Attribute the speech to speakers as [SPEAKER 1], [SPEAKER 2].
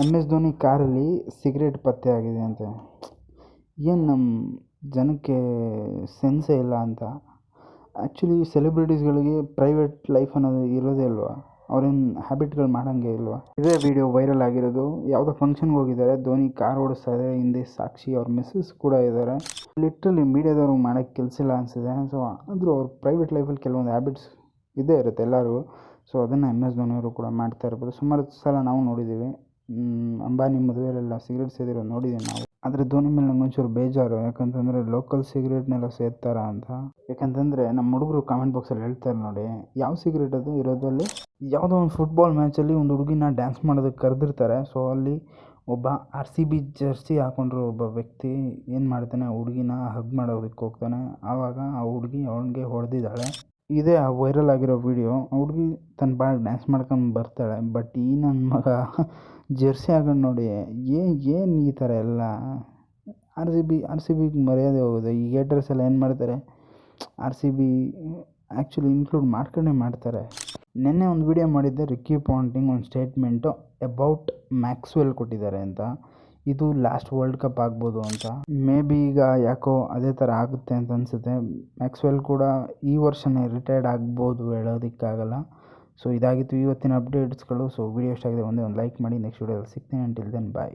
[SPEAKER 1] MS Dhoni ಕಾರಲ್ಲಿ cigarette ಪತ್ತೆ ಆಗಿದೆ ಅಂತೆ. ಏನು ನಮ್ಮ ಜನಕ್ಕೆ ಸೆನ್ಸೇ ಇಲ್ಲ ಅಂತ. ಆ್ಯಕ್ಚುಲಿ ಸೆಲೆಬ್ರಿಟೀಸ್ಗಳಿಗೆ ಪ್ರೈವೇಟ್ ಲೈಫ್ ಅನ್ನೋದು ಇರೋದೇ ಇಲ್ವಾ? ಅವ್ರೇನು ಹ್ಯಾಬಿಟ್ಗಳು ಮಾಡೋಂಗೆ ಇಲ್ವಾ? ಇದೇ ವಿಡಿಯೋ ವೈರಲ್ ಆಗಿರೋದು. ಯಾವುದೋ ಫಂಕ್ಷನ್ಗೆ ಹೋಗಿದ್ದಾರೆ, ಧೋನಿ ಕಾರ್ ಓಡಿಸ್ತಾ ಇದ್ದಾರೆ, ಹಿಂದೆ ಸಾಕ್ಷಿ ಅವ್ರ ಮಿಸ್ಸಸ್ ಕೂಡ ಇದ್ದಾರೆ. ಲಿಟ್ರಲಿ ಮೀಡಿಯಾದವ್ರು ಮಾಡೋಕ್ಕೆ ಕೆಲಸ ಇಲ್ಲ ಅನಿಸಿದೆ. ಸೊ ಆದರೂ ಅವ್ರ ಪ್ರೈವೇಟ್ ಲೈಫಲ್ಲಿ ಕೆಲವೊಂದು ಹ್ಯಾಬಿಟ್ಸ್ ಇದ್ದೇ ಇರುತ್ತೆ ಎಲ್ಲರಿಗೂ. ಸೊ ಅದನ್ನು MS ಧೋನಿಯವರು ಕೂಡ ಮಾಡ್ತಾ ಇರ್ಬೋದು. ಸುಮಾರು ಸಲ ನಾವು ನೋಡಿದ್ದೀವಿ. ಅಂಬಾನಿ ಮದುವೆಯಲ್ಲೆಲ್ಲ ಸಿಗರೇಟ್ ಸೇದಿರೋದು ನೋಡಿದ್ದೀವಿ ನಾವು. ಆದರೆ ಧೋನಿ ಮೇಲೆ ನಂಗೆ ಒಂಚೂರು ಬೇಜಾರು. ಯಾಕಂತಂದರೆ ಲೋಕಲ್ ಸಿಗರೇಟ್ನೆಲ್ಲ ಸೇದ್ತಾರಾ ಅಂತ. ಯಾಕಂತಂದರೆ ನಮ್ಮ ಹುಡುಗರು ಕಾಮೆಂಟ್ ಬಾಕ್ಸಲ್ಲಿ ಹೇಳ್ತಾರೆ ನೋಡಿ, ಯಾವ ಸಿಗರೇಟ್ ಅದು ಇರೋದಲ್ಲಿ? ಯಾವುದೋ ಒಂದು ಫುಟ್ಬಾಲ್ ಮ್ಯಾಚಲ್ಲಿ ಒಂದು ಹುಡುಗಿನ ಡ್ಯಾನ್ಸ್ ಮಾಡೋದಕ್ಕೆ ಕರೆದಿರ್ತಾರೆ. ಸೊ ಅಲ್ಲಿ ಒಬ್ಬ RCB ಜರ್ಸಿ ಹಾಕ್ಕೊಂಡಿರೋ ಒಬ್ಬ ವ್ಯಕ್ತಿ ಏನು ಮಾಡ್ತಾನೆ, ಆ ಹುಡುಗಿನ ಹಗ್ ಮಾಡೋದಕ್ಕೆ ಹೋಗ್ತಾನೆ. ಆವಾಗ ಆ ಹುಡುಗಿ ಅವನಿಗೆ ಹೊಡೆದಿದ್ದಾಳೆ. ಇದೇ ಆ ವೈರಲ್ ಆಗಿರೋ ವಿಡಿಯೋ. ಆ ಹುಡುಗಿ ತನ್ನ ಬಾಳ್ ಡ್ಯಾನ್ಸ್ ಮಾಡ್ಕೊಂಡು ಬರ್ತಾಳೆ. ಬಟ್ ಈ ನನ್ನ ಮಗ ಜೆರ್ಸಿ ಹಾಕೊಂಡು ನೋಡಿ, ಏನು ಈ ಥರ ಎಲ್ಲ RCBಗೆ ಮರ್ಯಾದೆ ಹೋಗೋದು. ಈ ಹೇಟರ್ಸ್ ಎಲ್ಲ ಏನು ಮಾಡ್ತಾರೆ, RCB ಆ್ಯಕ್ಚುಲಿ ಇನ್ಕ್ಲೂಡ್ ಮಾಡ್ಕೊಂಡೇ ಮಾಡ್ತಾರೆ. ನಿನ್ನೆ ಒಂದು ವಿಡಿಯೋ ಮಾಡಿದ್ದೆ, ರಿಕ್ಕಿ ಪಾಂಟಿಂಗ್ ಒಂದು ಸ್ಟೇಟ್ಮೆಂಟು ಅಬೌಟ್ ಮ್ಯಾಕ್ಸ್ವೆಲ್ ಕೊಟ್ಟಿದ್ದಾರೆ ಅಂತ. ಇದು ಲಾಸ್ಟ್ ವರ್ಲ್ಡ್ ಕಪ್ ಆಗ್ಬೋದು ಅಂತ. ಮೇ ಬಿ ಈಗ ಯಾಕೋ ಅದೇ ಥರ ಆಗುತ್ತೆ ಅಂತ ಅನಿಸುತ್ತೆ. ಮ್ಯಾಕ್ಸ್ವೆಲ್ ಕೂಡ ಈ ವರ್ಷನೇ ರಿಟೈರ್ಡ್ ಆಗ್ಬೋದು, ಹೇಳೋದಕ್ಕಾಗಲ್ಲ. ಸೊ ಇದಾಗಿತ್ತು ಇವತ್ತಿನ ಅಪ್ಡೇಟ್ಸ್ಗಳು. ಸೊ ವಿಡಿಯೋ ಇಷ್ಟ ಆಗಿದೆ ಒಂದೇ ಒಂದು ಲೈಕ್ ಮಾಡಿ. ನೆಕ್ಸ್ಟ್ ವಿಡಿಯೋದಲ್ಲಿ ಸಿಗ್ತೀನಿ. ಅಂಟಿಲ್ ದೆನ್ ಬಾಯ್.